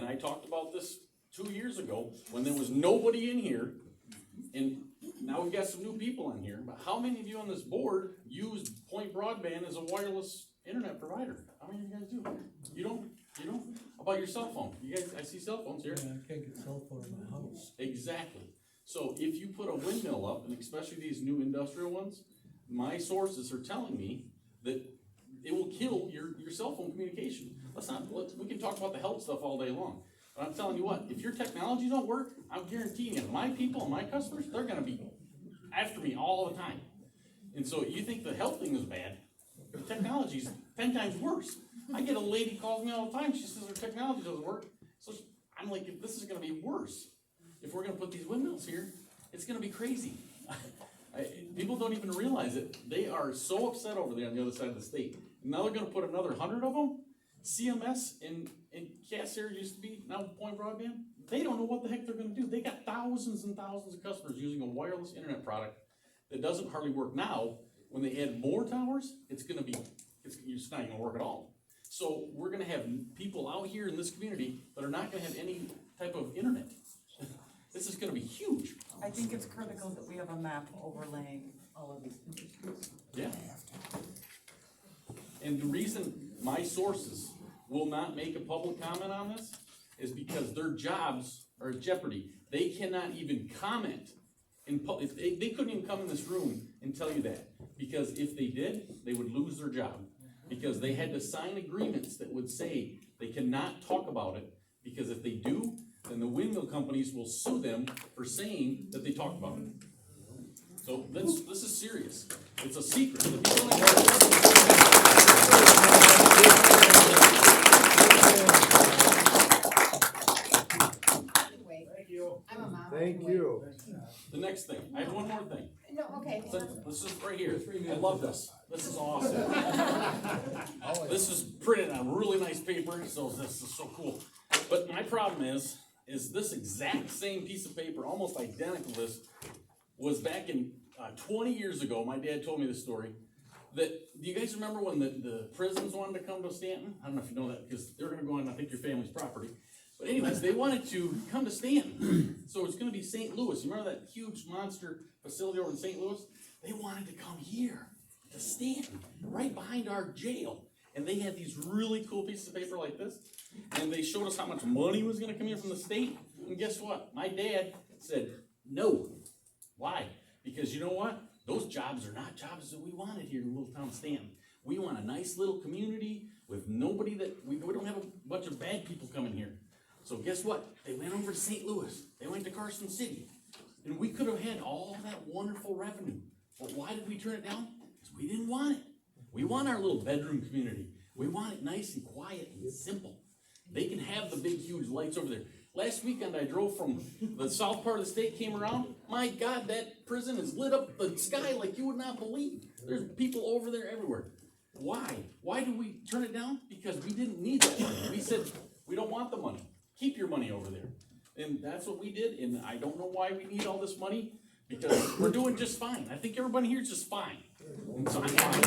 and I talked about this 2 years ago when there was nobody in here, and now we've got some new people in here, but how many of you on this board use Point Broadband as a wireless internet provider? How many of you guys do? You don't? You don't? How about your cell phone? You guys, I see cell phones here. Yeah, I can't get cell phone in my house. Exactly. So if you put a windmill up, and especially these new industrial ones, my sources are telling me that it will kill your cell phone communication. We can talk about the health stuff all day long. But I'm telling you what, if your technology don't work, I'm guaranteeing you, my people and my customers, they're gonna be after me all the time. And so you think the health thing is bad, the technology's 10 times worse. I get a lady calls me all the time, she says her technology doesn't work. So I'm like, if this is gonna be worse, if we're gonna put these windmills here, it's gonna be crazy. People don't even realize it. They are so upset over there on the other side of the state. Now they're gonna put another 100 of them. CMS and Cassier used to be, now Point Broadband. They don't know what the heck they're gonna do. They got thousands and thousands of customers using a wireless internet product that doesn't hardly work now. When they add more towers, it's not gonna work at all. So we're gonna have people out here in this community that are not gonna have any type of internet. This is gonna be huge. I think it's critical that we have a map overlaying all of these industries. Yeah. And the reason my sources will not make a public comment on this is because their jobs are in jeopardy. They cannot even comment in public. They couldn't even come in this room and tell you that. Because if they did, they would lose their job. Because they had to sign agreements that would say they cannot talk about it. Because if they do, then the windmill companies will sue them for saying that they talked about it. So this is serious. It's a secret. I'm a mom. Thank you. The next thing, I have one more thing. No, okay. This is right here. I love this. This is awesome. This is printed on really nice paper, so this is so cool. But my problem is this exact same piece of paper, almost identical to this, was back in 20 years ago. My dad told me this story. Do you guys remember when the prisons wanted to come to Stanton? I don't know if you know that, because they're going to go on, I think, your family's property. But anyways, they wanted to come to Stanton. So it's going to be St. Louis. You remember that huge monster facility over in St. Louis? They wanted to come here to Stanton, right behind our jail. And they had these really cool pieces of paper like this. And they showed us how much money was going to come in from the state. And guess what? My dad said, no. Why? Because you know what? Those jobs are not jobs that we wanted here in the little town of Stanton. We want a nice little community with nobody we don't have a bunch of bad people coming here. So guess what? They went over to St. Louis. They went to Carson City. And we could have had all that wonderful revenue. But why did we turn it down? Because we didn't want it. We want our little bedroom community. We want it nice and quiet and simple. They can have the big, huge lights over there. Last weekend, I drove from the south part of the state, came around. My God, that prison has lit up the sky like you would not believe. There's people over there everywhere. Why? Why do we turn it down? Because we didn't need that money. We said, we don't want the money. Keep your money over there. And that's what we did. And I don't know why we need all this money, because we're doing just fine. I think everybody here is just fine. And so I'm fine.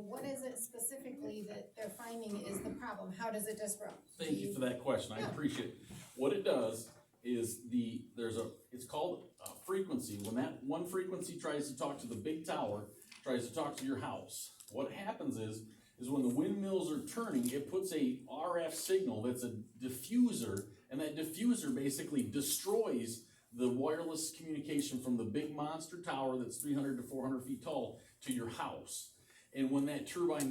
What is it specifically that they're finding is the problem? How does it disrupt? Thank you for that question. I appreciate it. What it does is it's called a frequency. When that one frequency tries to talk to the big tower, tries to talk to your house, what happens is when the windmills are turning, it puts a RF signal that's a diffuser, and that diffuser basically destroys the wireless communication from the big monster tower that's 300 to 400 feet tall to your house. And when that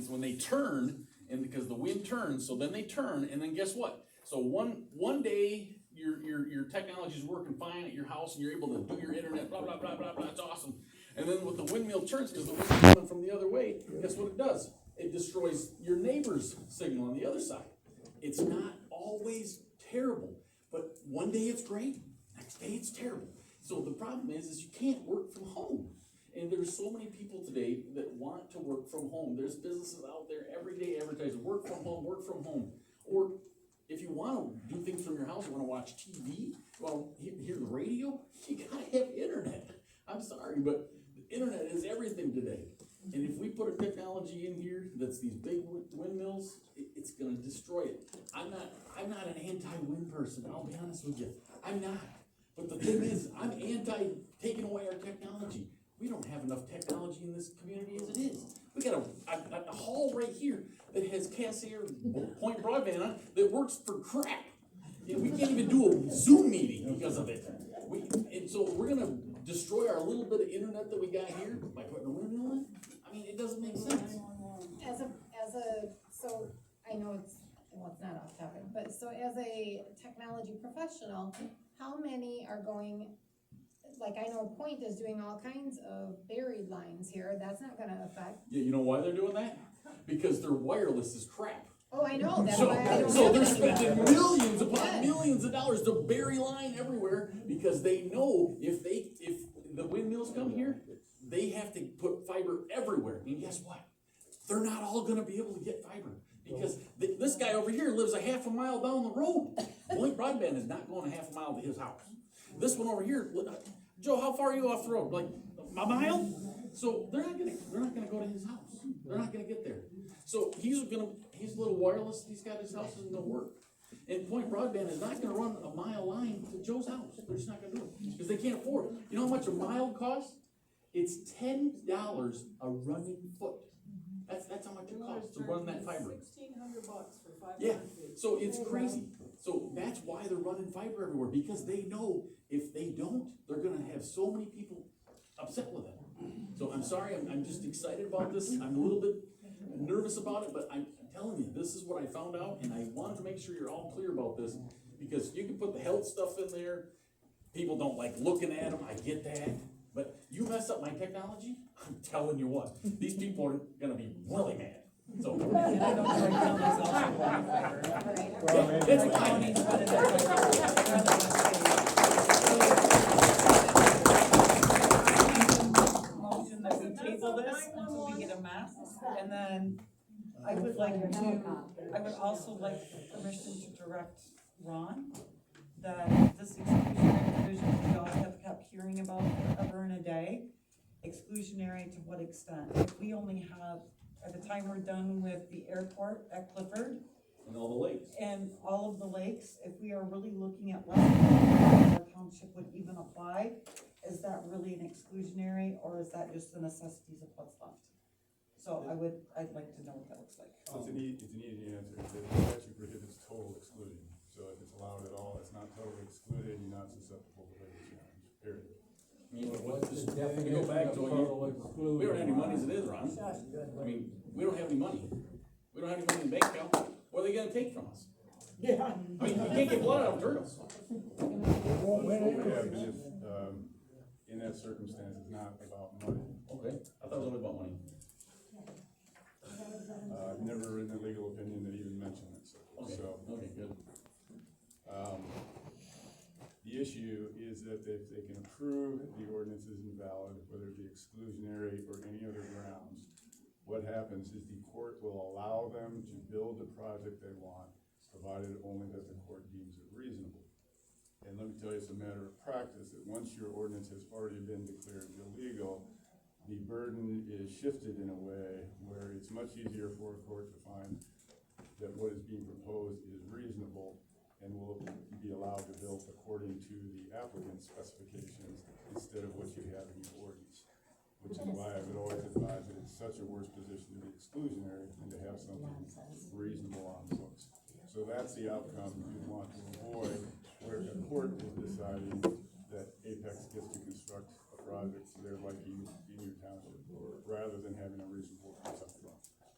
when they turn, and because the wind turns, so then they turn, and then guess what? So one day your technology is working fine at your house, and you're able to do your internet, blah blah blah blah blah. It's awesome. And then with the windmill turns, because the wind's coming from the other way, guess what it does? It destroys your neighbor's signal on the other side. It's not always terrible, but one day it's great, next day it's terrible. So the problem is you can't work from home. And there's so many people today that want to work from home. There's businesses out there every day advertising work from home, or if you wanna do things from your house, you wanna watch TV, you wanna hear the radio, you gotta have internet. I'm sorry, but the internet is everything today. And if we put a technology in here that's these big windmills, it's gonna destroy it. I'm not an anti-wind person, I'll be honest with you, I'm not. But the thing is, I'm anti taking away our technology. We don't have enough technology in this community as it is. We got a hall right here that has Cassia Point broadband on it that works for crap. And we can't even do a Zoom meeting because of it. And so we're gonna destroy our little bit of internet that we got here by putting a windmill in? I mean, it doesn't make sense. So I know it's not off topic, but so as a technology professional, how many are going, like I know Point is doing all kinds of buried lines here, that's not gonna affect. Yeah, you know why they're doing that? Because their wireless is crap. Oh, I know, that's So, why I don't so have they're any spending wireless. millions upon Yes. millions of dollars to bury line everywhere because they know if the windmills come here, they have to put fiber everywhere. And guess what? They're not all gonna be able to get fiber because this guy over here lives a half a mile down the road. Point broadband is not going a half a mile to his house. This one over here, Joe, how far are you off the road? Like a mile? So they're not gonna go to his house. They're not gonna get there. So his little wireless he's got at his house isn't gonna work. And Point Broadband is not gonna run a mile line to Joe's house. They're just not gonna do it, because they can't afford it. You know how much a mile costs? It's $10 a running foot. That's how much it costs to run that fiber. $1,600 for 500 Yeah, feet. so it's crazy. So that's why they're running fiber everywhere, because they know if they don't, they're gonna have so many people upset with it. So I'm sorry, I'm just excited about this. I'm a little bit nervous about it, but I'm telling you, this is what I found out, and I wanted to make sure you're all clear about this, because you can put the health stuff in there. People don't like looking at them, I get that, but you mess up my technology, I'm telling you what, these people are gonna be really mad. So. And I know the county's also going fiber. Yeah, that's The fine. county's running their motion that we table this until we get a map, and then I would also like permission to direct Ron that this exclusionary provision we all have kept hearing about forever and a day, exclusionary to what extent? If we only have, at the time we're done with the airport at Clifford, And all the lakes. and all of the lakes, if we are really looking at less than our township would even apply, is that really an exclusionary, or is that just the necessities of what's left? So I'd like to know what that looks like. It's an easy answer. The statute prohibits total exclusion. So if it's allowed at all, it's not totally excluded, you're not susceptible to legal challenge, period. I mean, if you go back to, we don't have any money as it is, Ron. I mean, we don't have any money. We don't have any money in the bank account. What are they gonna take from us? Yeah. I mean, you can't get blood out of turtles. That's what we have, and if, in that circumstance, it's not about money. Okay, I thought it was only about money. I've never written a legal opinion that even mentioned it, Okay, so. okay, good. The issue is that if they can prove the ordinance is invalid, whether it be exclusionary or any other grounds, what happens is the court will allow them to build the project they want, provided only that the court deems it reasonable. And let me tell you, it's a matter of practice that once your ordinance has already been declared illegal, the burden is shifted in a way where it's much easier for a court to find that what is being proposed is reasonable and will be allowed to build according to the applicant's specifications instead of what you have in your ordinance. Which is why I would always advise that it's such a worse position to be exclusionary than to have something reasonable on the books. So that's the outcome you want to avoid, where the court is deciding that Apex gets to construct a project they're liking in your township, rather than having a reasonable concept.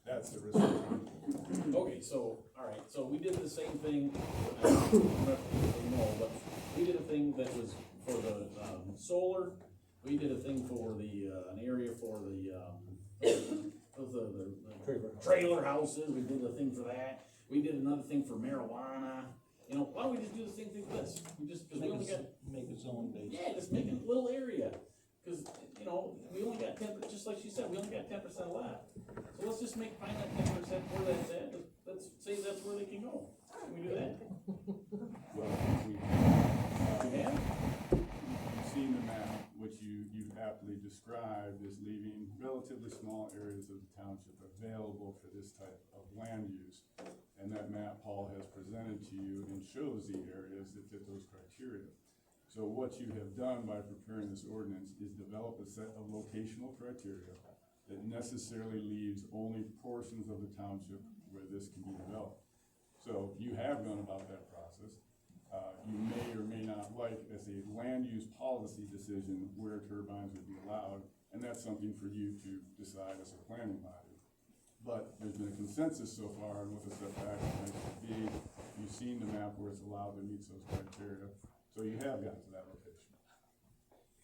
That's the risk. Okay, so, all right, so we did the same thing, I don't know if you know, but we did a thing that was for the, solar. We did a thing for the, an area for the trailer houses. We did a thing for that. We did another thing for marijuana. You know, why don't we just do the same thing for this? We just, cause we only got, Make its own base. yeah, just make a little area. cause, you know, we only got 10, just like she said, we only got 10% left. So let's just find that 10% where that's at, let's say that's where they can go. Can we do that? Well, Yeah? you've seen the map, which you've aptly described as leaving relatively small areas of the township available for this type of land use. And that map Paul has presented to you and shows the areas that fit those criteria. So what you have done by preparing this ordinance is develop a set of locational criteria that necessarily leaves only portions of the township where this can be developed. So you have gone about that process. You may or may not like as a land use policy decision where turbines would be allowed, and that's something for you to decide as a planning body. But there's been a consensus so far on what the setbacks should be. You've seen the map where it's allowed that meets those criteria, so you have gotten to that location.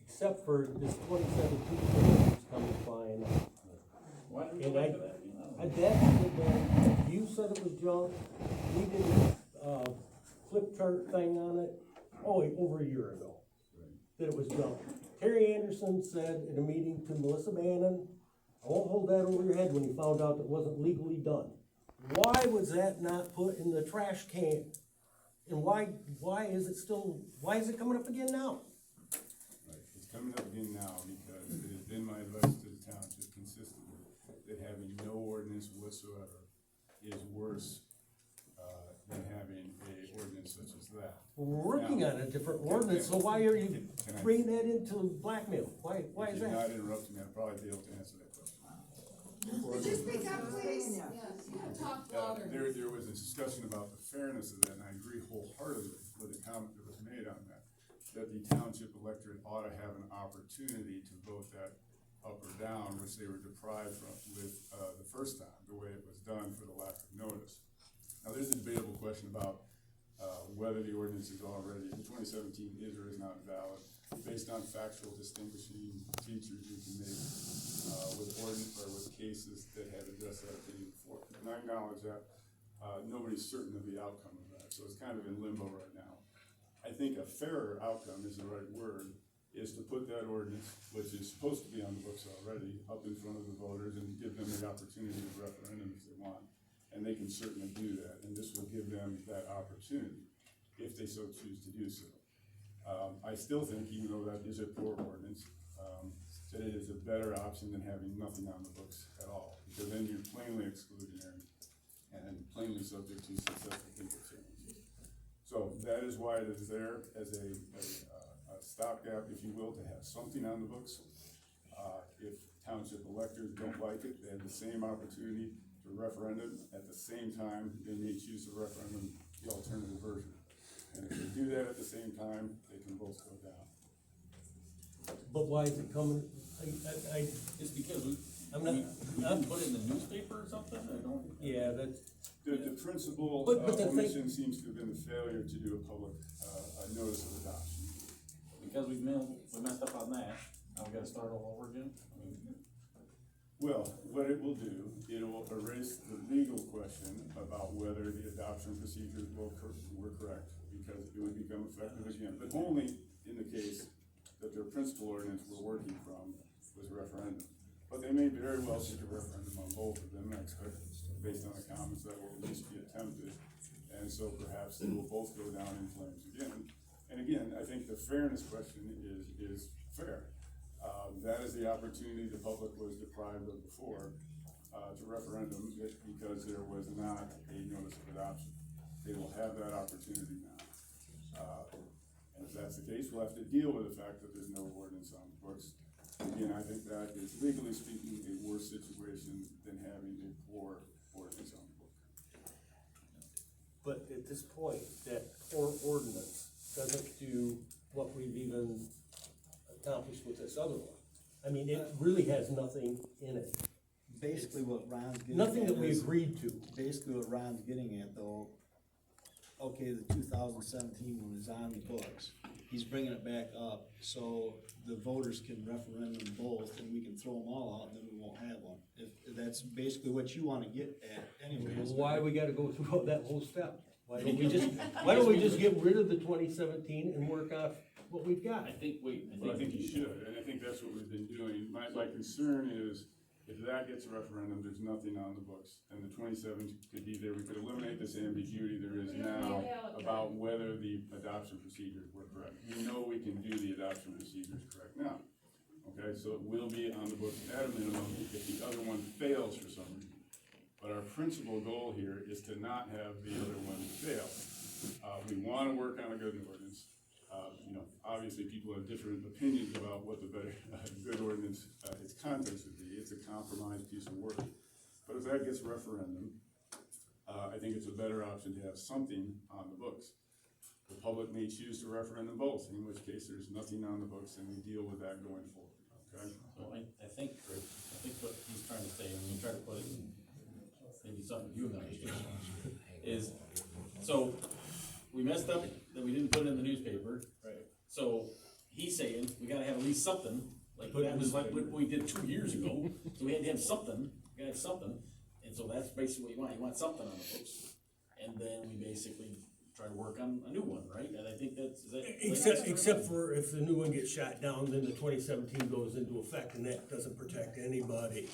Except for this 2017 coming flying up. Why did we And go back to that again? You said it was junk, we did a flip chart thing on it, over a year ago, that it was junk. Terry Anderson said in a meeting to Melissa Bannon, I won't hold that over your head, when he found out it wasn't legally done. Why was that not put in the trash can? And why is it coming up again now? Right, it's coming up again now because it has been my advice to the township consistently that having no ordinance whatsoever is worse than having a ordinance such as that. We're working on a different ordinance, so why are you Can I- bringing that into blackmail? Why is If you're not that? interrupting me, I'll probably be able to answer that question. Would you speak up, please? Talk louder. There was a discussion about the fairness of that, and I agree wholeheartedly with the comment that was made on that the township electorate ought to have an opportunity to vote that up or down, which they were deprived from with, the first time, the way it was done for the lack of notice. Now, there's a debatable question about, whether the ordinance is already, in 2017 is or is not valid, based on factual distinguishing features you can make, with ordinance, or with cases that have addressed that opinion before. And I acknowledge that, nobody's certain of the outcome of that, so it's kind of in limbo right now. I think a fairer outcome is the right word, is to put that ordinance, which is supposed to be on the books already, up in front of the voters and give them the opportunity of referendum if they want. And they can certainly do that, and this will give them that opportunity if they so choose to do so. I still think, even though that is a poor ordinance, that it is a better option than having nothing on the books at all, because then you're plainly exclusionary and plainly subject to successful legal challenges. So that is why it is there as a stopgap, if you will, to have something on the books. If township electors don't like it, they have the same opportunity to referendum. At the same time, they may choose to referendum the alternative version. And if they do that at the same time, they can both go down. But why is it coming, It's because we I'm not, didn't put it in the newspaper or something, I don't. yeah, that's, The principal But the thing- omission seems to have been the failure to do a public, a notice of adoption. Because we messed up on that, now we gotta start all over again? I mean, Well, what it will do, it will erase the legal question about whether the adoption procedures were correct, because it would become effective again, but only in the case that their principal ordinance we're working from was referendum. But they may very well seek a referendum on both of them, I expect, based on the comments that will at least be attempted. And so perhaps they will both go down in flames again. And again, I think the fairness question is fair. That is the opportunity the public was deprived of before, to referendum, because there was not a notice of adoption. They will have that opportunity now. And if that's the case, we'll have to deal with the fact that there's no ordinance on the books. Again, I think that is, legally speaking, a worse situation than having a poor ordinance on the book. but at this point, that poor ordinance doesn't do what we've even accomplished with this other one. I mean, it really has nothing in it, Basically what Ron's getting at. nothing that we is- agreed to. Basically what Ron's getting at though, okay, the 2017 one is on the books. He's bringing it back up, so the voters can referendum both, and we can throw them all out, and then we won't have one. If that's basically what you wanna get at anyways. Why we gotta go through that whole step? Why don't we just get rid of the 2017 and work off what we've got. I think you should, and I think that's what we've been doing. My concern is, if that gets a referendum, there's nothing on the books, and the 27 could be there, we could eliminate this ambiguity there is now about whether the adoption procedures were correct. We know we can do the adoption procedures correct now, okay, so it will be on the books at a minimum if the other one fails for some reason. But our principal goal here is to not have the other one fail. We wanna work on a good ordinance. Obviously people have different opinions about what the better, good ordinance, its context would be. It's a compromise piece of work. But if that gets referendum, I think it's a better option to have something on the books. The public may choose to referendum both, in which case there's nothing on the books and we deal with that going forward, okay? So I think what he's trying to say, and we try to put it in maybe something you understand, is, so we messed up that we didn't put it in the newspaper. Right. So he's saying we gotta have at least something, like that was like what we did 2 years ago, so we had to have something, and so that's basically what you want something on the books. And then we basically try to work on a new one, right? And I think Except for if the new one gets shot down, then the 2017 goes into effect, and that doesn't protect anybody.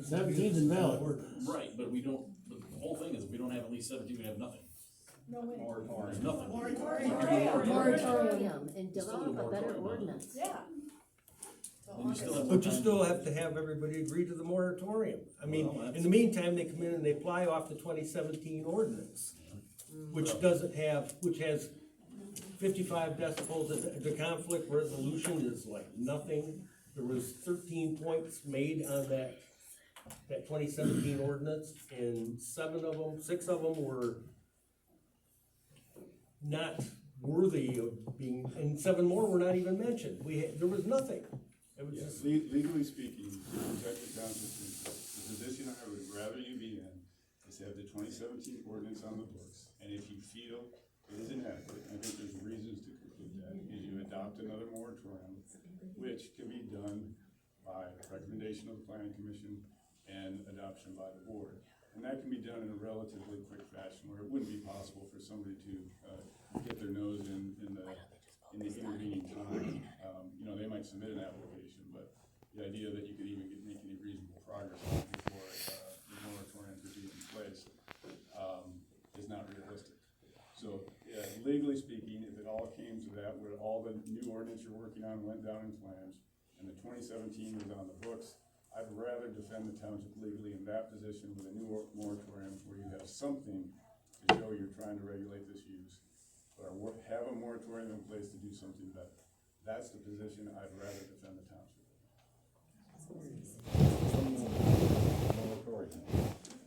Seventeen's invalid. Right, but we don't, the whole thing is if we don't have at least 17, we have nothing. There's nothing. Moratorium and develop a better ordinance. Yeah. And you still have more But you time. still have to have everybody agree to the moratorium. I mean, in the meantime, they come in and they apply off the 2017 ordinance, which has 55 decibels. The conflict resolution is like nothing. There was 13 points made on that 2017 ordinance, and 6 of them were not worthy of being, and 7 more were not even mentioned. There was nothing. It was just. Legally speaking, to protect the township's interests, the position I would rather you be in is to have the 2017 ordinance on the books, and if you feel it is inadequate, I think there's reasons to conclude that, is you adopt another moratorium, which can be done by recommendation of the planning commission and adoption by the board. And that can be done in a relatively quick fashion, where it wouldn't be possible for somebody to get their nose in the intervening time. They might submit an application, but the idea that you could even make any reasonable progress before the moratorium could be in place is not realistic. So, legally speaking, if it all came to that, where all the new ordinance you're working on went down in flames, and the 2017 was on the books, I'd rather defend the township legally in that position with a new moratorium where you have something to show you're trying to regulate this use, or have a moratorium in place to do something better. That's the position I'd rather defend the township.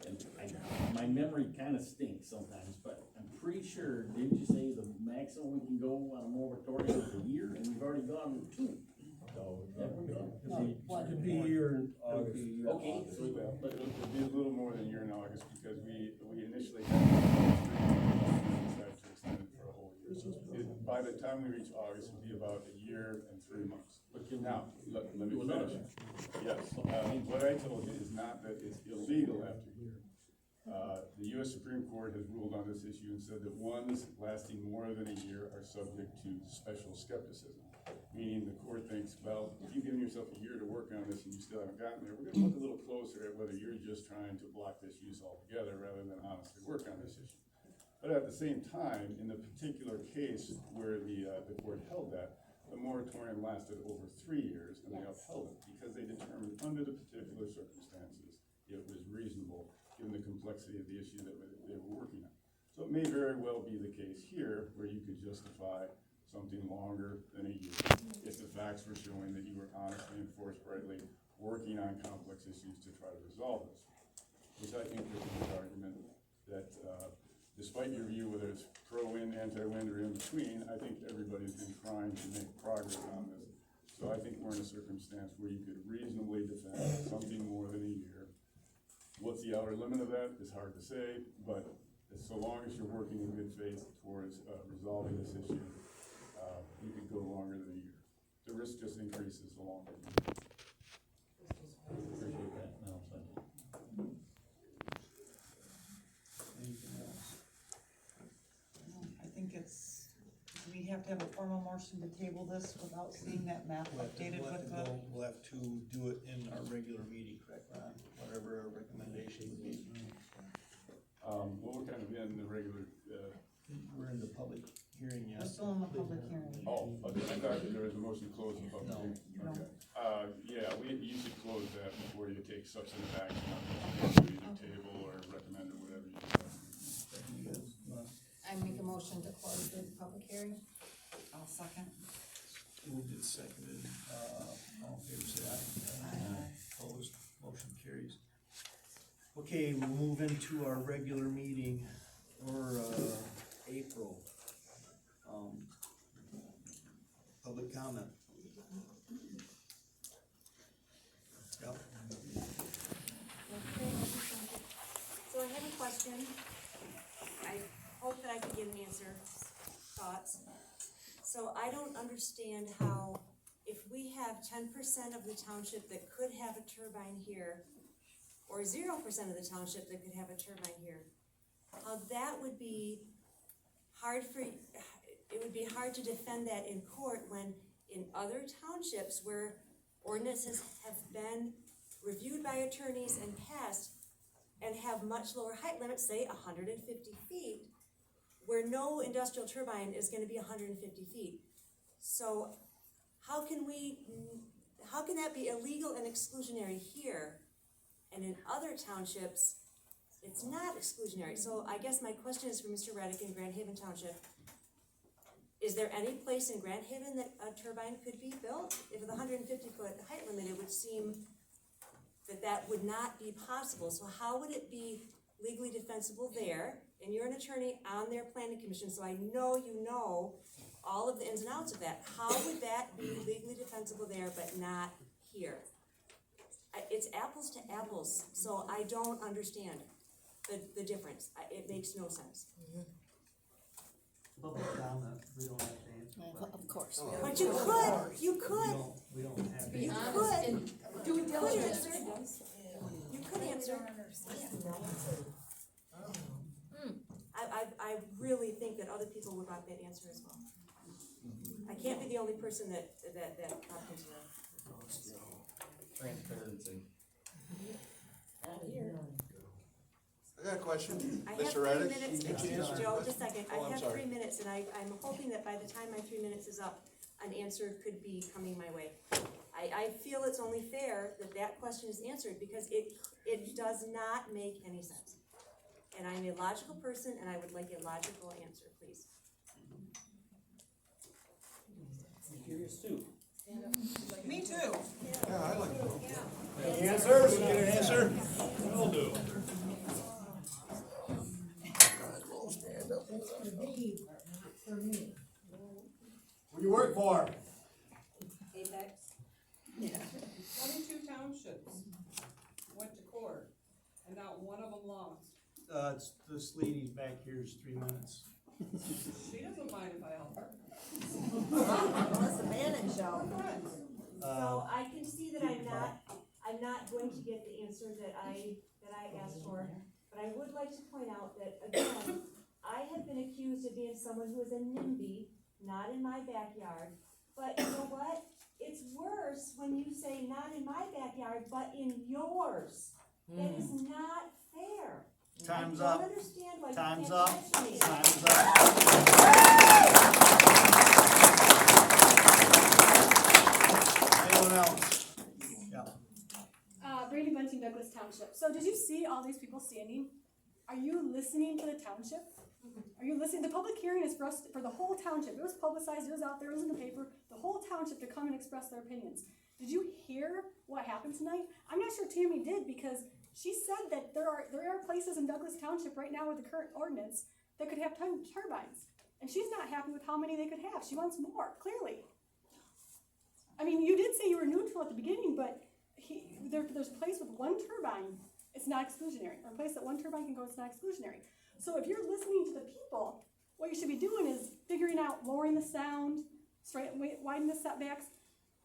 And my memory kinda stinks sometimes, but I'm pretty sure, didn't you say the maximum we can go on a moratorium is a year, and we've already gone with 2? Could be a year. Okay, so, But it'll be a little more than a year in August, because we initially had decided to extend it for a whole year. So by the time we reach August, it'll be about a year and 3 months. Now, let me finish. Yes, what I told you is not that it's illegal after a year. The US Supreme Court has ruled on this issue and said that ones lasting more than a year are subject to special skepticism. Meaning the court thinks, well, if you've given yourself a year to work on this and you still haven't gotten there, we're gonna look a little closer at whether you're just trying to block this use altogether rather than honestly work on this issue. But at the same time, in the particular case where the court held that, the moratorium lasted over 3 years, and they upheld it because they determined under the particular circumstances it was reasonable given the complexity of the issue that they were working on. So it may very well be the case here where you could justify something longer than a year if the facts were showing that you were honestly and forthrightly working on complex issues to try to resolve this. Which I think is a good argument that despite your view whether it's pro-wind, anti-wind, or in between, I think everybody's been trying to make progress on this. So I think we're in a circumstance where you could reasonably defend something more than a year. What's the outer limit of that is hard to say, but so long as you're working in good faith towards resolving this issue, you could go longer than a year. The risk just increases the longer you go. appreciate that, no, so. Anything else? I think we have have to have a formal motion to table this without seeing that map updated with the? We'll have to do it in our regular meeting, correct, Ron? Whatever our recommendation would be. Well, we're kind of in the regular, We're in the public hearing We're yet. still in the public hearing. oh, okay, I thought that there was a motion to close the public No. hearing. No. Okay. Yeah, you should close that before you take substantive action on it, either table or recommend or whatever you decide. You guys, I make a motion to close the public hearing. I'll second. moved and seconded, all in favor, say aye. Aye. Opposed, motion carries. Okay, we'll move into our regular meeting for, April. Public comment. Yep. So I have a question. I hope that I can get an answer, thoughts. So I don't understand how, if we have 10% of the township that could have a turbine here, or 0% of the township that could have a turbine here, how that would be hard for, it would be hard to defend that in court when in other townships where ordinances have been reviewed by attorneys and passed and have much lower height limits, say 150 feet, where no industrial turbine is gonna be 150 feet. So how can that be illegal and exclusionary here, and in other townships, it's not exclusionary? So I guess my question is for Mr. Reddick in Grand Haven Township. Is there any place in Grand Haven that a turbine could be built? If with a 150-foot height limit, it would seem that that would not be possible. So how would it be legally defensible there? And you're an attorney on their planning commission, so I know you know all of the ins and outs of that. How would that be legally defensible there but not here? It's apples to apples, so I don't understand the difference. It makes no sense. Public comment, we don't have to answer. Of course. But you could, We don't have to. you honest could, and you could answer. You could answer. I really think that other people would want that answer as well. I can't be the only person that popped into that. Transparency. I got a question, I have Mr. 3 Reddick. minutes, You can excuse me, answer. Joe, just a second, Oh, I I'm have sorry. 3 minutes, and I'm hoping that by the time my 3 minutes is up, an answer could be coming my way. I feel it's only fair that that question is answered, because it does not make any sense. And I'm a logical person, and I would like a logical answer, please. Curious too. Me too. Yeah, I like to. Any answers? Get an answer? Will do. What do you work for? Apex? 22 townships went to court, and not one of them lost. It's, this lady's back here is 3 minutes. She doesn't mind if I help her. That's the Bannon show. So I can see that I'm not going to get the answer that I asked for, but I would like to point out that, again, I have been accused of being someone who is a NIMBY, not in my backyard, but you know what? It's worse when you say not in my backyard, but in yours. That is not fair. Time's I up. don't understand why you Time's can't up. answer me. Time's up. Anyone else? Yeah. Brady Bunting, Douglas Township. So did you see all these people standing? Are you listening to the township? Are you listening? The public hearing is for us, for the whole township. It was publicized, it was out there, it was in the paper, the whole township to come and express their opinions. Did you hear what happened tonight? I'm not sure Tammy did, because she said that there are places in Douglas Township right now with the current ordinance that could have turbines. And she's not happy with how many they could have. She wants more, clearly. I mean, you did say you were neutral at the beginning, but there's a place with one turbine, it's not exclusionary. Or a place that one turbine can go, it's not exclusionary. So if you're listening to the people, what you should be doing is figuring out lowering the sound, widening the setbacks,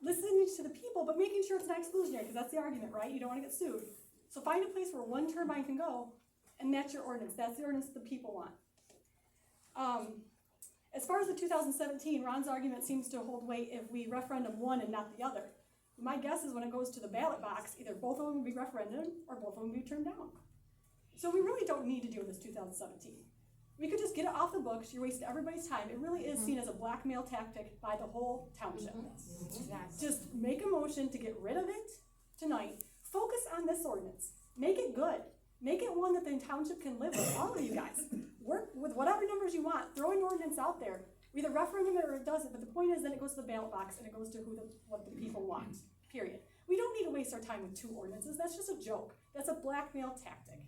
listening to the people, but making sure it's not exclusionary, because that's the argument, right? You don't want to get sued. So find a place where one turbine can go, and that's your ordinance. That's the ordinance the people want. As far as the 2017, Ron's argument seems to hold weight if we referendum one and not the other. My guess is when it goes to the ballot box, either both of them will be referendum or both of them will be turned down. So we really don't need to do this 2017. We could just get it off the books. You're wasting everybody's time. It really is seen as a blackmail tactic by the whole township. Just make a motion to get rid of it tonight. Focus on this ordinance. Make it good. Make it one that the township can live with, all of you guys. Work with whatever numbers you want. Throw an ordinance out there. Either referendum it or it doesn't, but the point is then it goes to the ballot box and it goes to what the people want, period. We don't need to waste our time with two ordinances. That's just a joke. That's a blackmail tactic.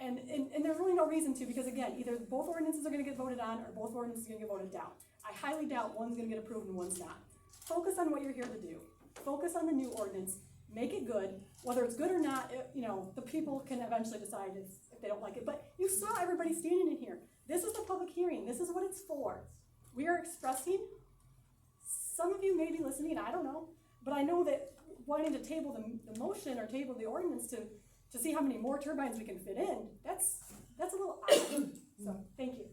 And there's really no reason to, because again, either both ordinances are gonna get voted on or both ordinances are gonna get voted down. I highly doubt one's gonna get approved and one's not. Focus on what you're here to do. Focus on the new ordinance. Make it good. Whether it's good or not, the people can eventually decide if they don't like it. But you saw everybody standing in here. This is the public hearing. This is what it's for. We are expressing. Some of you may be listening, I don't know. But I know that wanting to table the motion or table the ordinance to see how many more turbines we can fit in, that's a little odd. So, thank you.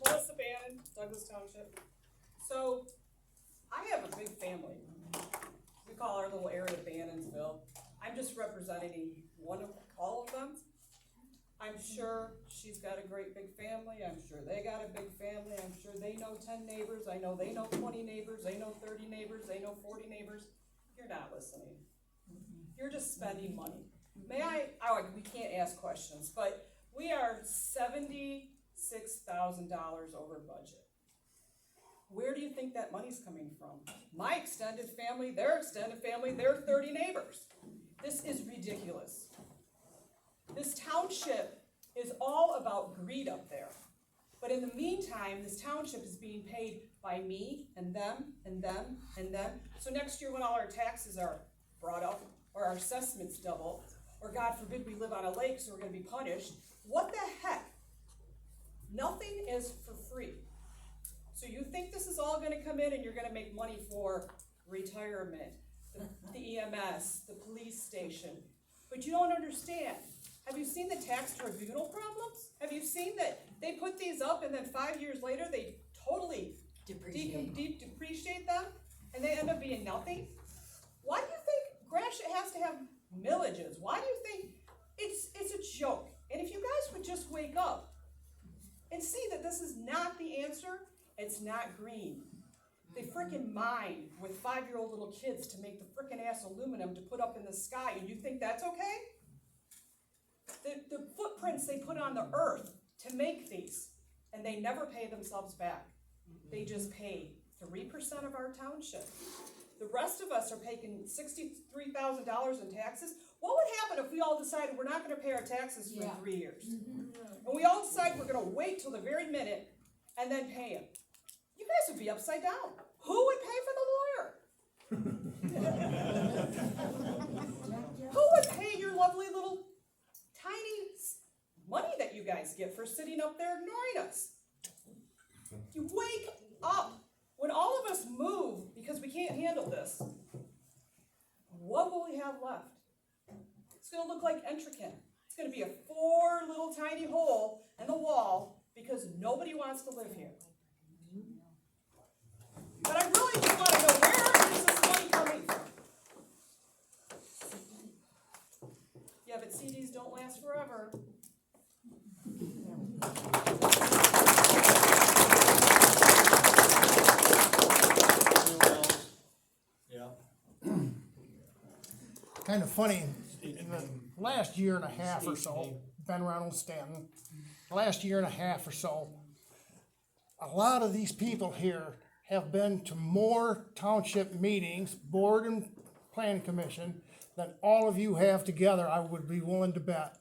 Melissa Bannon, Douglas Township. So, I have a big family. We call our little area Bannonsville. I'm just representing all of them. I'm sure she's got a great big family. I'm sure they got a big family. I'm sure they know 10 neighbors. I know they know 20 neighbors. They know 30 neighbors. They know 40 neighbors. You're not listening. You're just spending money. We can't ask questions, but we are $76,000 over budget. Where do you think that money's coming from? My extended family, their 30 neighbors. This is ridiculous. This township is all about greed up there. But in the meantime, this township is being paid by me and them and them and them. So next year when all our taxes are brought up, or our assessments double, or God forbid we live on a lake so we're gonna be punished, what the heck? Nothing is for free. So you think this is all gonna come in and you're gonna make money for retirement, the EMS, the police station, but you don't understand. Have you seen the tax tribunal problems? Have you seen that they put these up and then 5 years later they totally depreciate them and they end up being nothing? Why do you think Gratiot has to have millages? Why do you think it's a joke? And if you guys would just wake up and see that this is not the answer, it's not green. They frickin' mine with 5-year-old little kids to make the frickin' ass aluminum to put up in the sky, and you think that's okay? The footprints they put on the earth to make these, and they never pay themselves back. They just pay 3% of our township. The rest of us are paying $63,000 in taxes. What would happen if we all decided we're not gonna pay our taxes for 3 years? And we all decide we're gonna wait till the very minute and then pay them? You guys would be upside down. Who would pay for the lawyer? Who would pay your lovely little tiny money that you guys get for sitting up there ignoring us? You wake up. When all of us move because we can't handle this, what will we have left? It's gonna look like Entrecon. It's gonna be a 4 little tiny hole in the wall because nobody wants to live here. But I really do want to know, where is this money coming from? Yeah, but CDs don't last forever. Yeah. Kind of funny, in the last year and a half or so, Ben Reynolds Stanton, last year and a half or so, a lot of these people here have been to more township meetings, board and planning commission, than all of you have together, I would be willing to bet.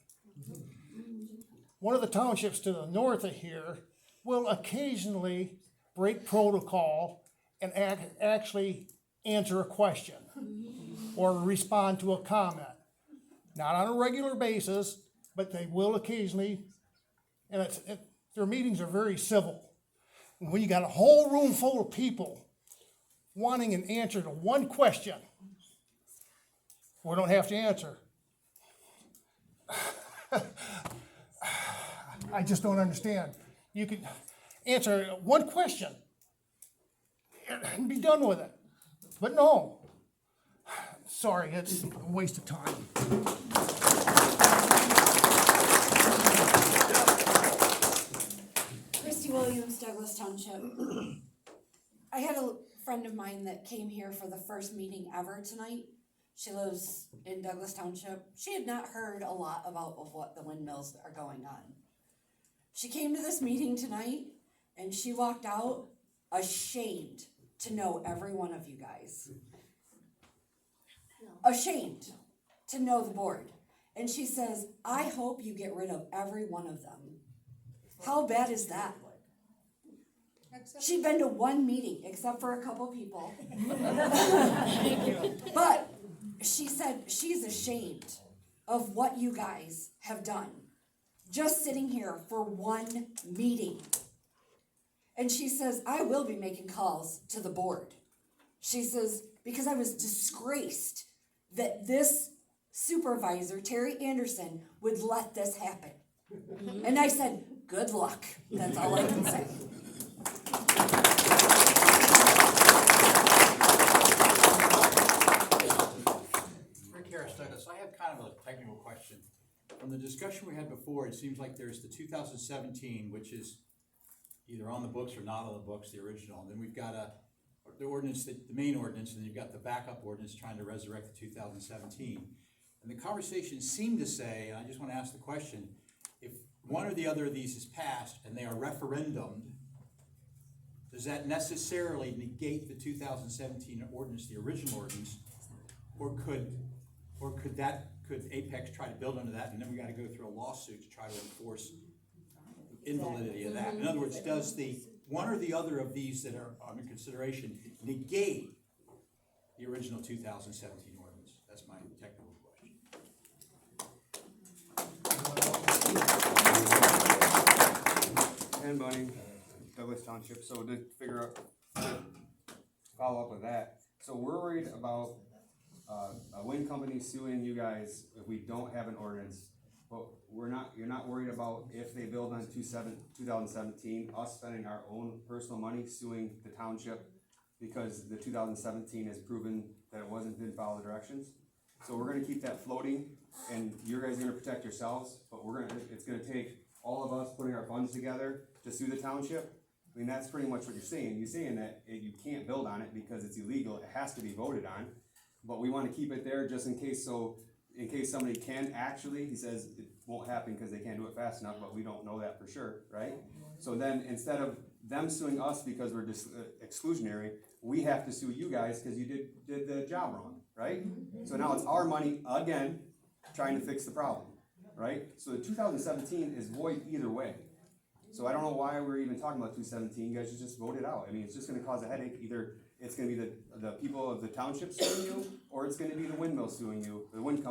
One of the townships to the north of here will occasionally break protocol and actually answer a question or respond to a comment. Not on a regular basis, but they will occasionally, and their meetings are very civil. When you got a whole room full of people wanting an answer to one question, we don't have to answer. I just don't understand. You could answer one question and be done with it. But no. Sorry, it's a waste of time. Christy Williams, Douglas Township. I had a friend of mine that came here for the first meeting ever tonight. She lives in Douglas Township. She had not heard a lot about of what the windmills are going on. She came to this meeting tonight and she walked out ashamed to know every one of you guys. Ashamed to know the board. And she says, I hope you get rid of every one of them. How bad is that? She'd been to one meeting, except for a couple people. But she said she's ashamed of what you guys have done. Just sitting here for one meeting. And she says, I will be making calls to the board. She says, because I was disgraced that this supervisor, Terry Anderson, would let this happen. And I said, good luck. That's all I can say. Rick Harris, Douglas, I have kind of a technical question. From the discussion we had before, it seems like there's the 2017, which is either on the books or not on the books, the original. And then we've got the ordinance, the main ordinance, and then you've got the backup ordinance trying to resurrect the 2017. And the conversation seemed to say, and I just want to ask the question, if one or the other of these is passed and they are referendumed, does that necessarily negate the 2017 ordinance, the original ordinance, or could Apex try to build under that, and then we got to go through a lawsuit to try to enforce invalidity of that? In other words, does the one or the other of these that are under consideration negate the original 2017 ordinance? That's my technical question. And Bunny, Douglas Township. So to follow up with that, so we're worried about a wind company suing you guys if we don't have an ordinance, but you're not worried about if they build on 2017, us spending our own personal money suing the township because the 2017 has proven that it didn't follow the directions. So we're gonna keep that floating, and you guys are gonna protect yourselves, but it's gonna take all of us putting our funds together to sue the township. I mean, that's pretty much what you're saying. You're saying that you can't build on it because it's illegal, it has to be voted on. But we wanna keep it there just in case, in case somebody can actually, he says it won't happen because they can't do it fast enough, but we don't know that for sure, right? So then, instead of them suing us because we're exclusionary, we have to sue you guys because you did the job wrong, right? So now it's our money again, trying to fix the problem, right? So the 2017 is void either way. So I don't know why we're even talking about 2017, you guys should just vote it out. I mean, it's just gonna cause a headache. Either it's gonna be the people of the township suing you, or it's gonna be the windmill suing you, the wind company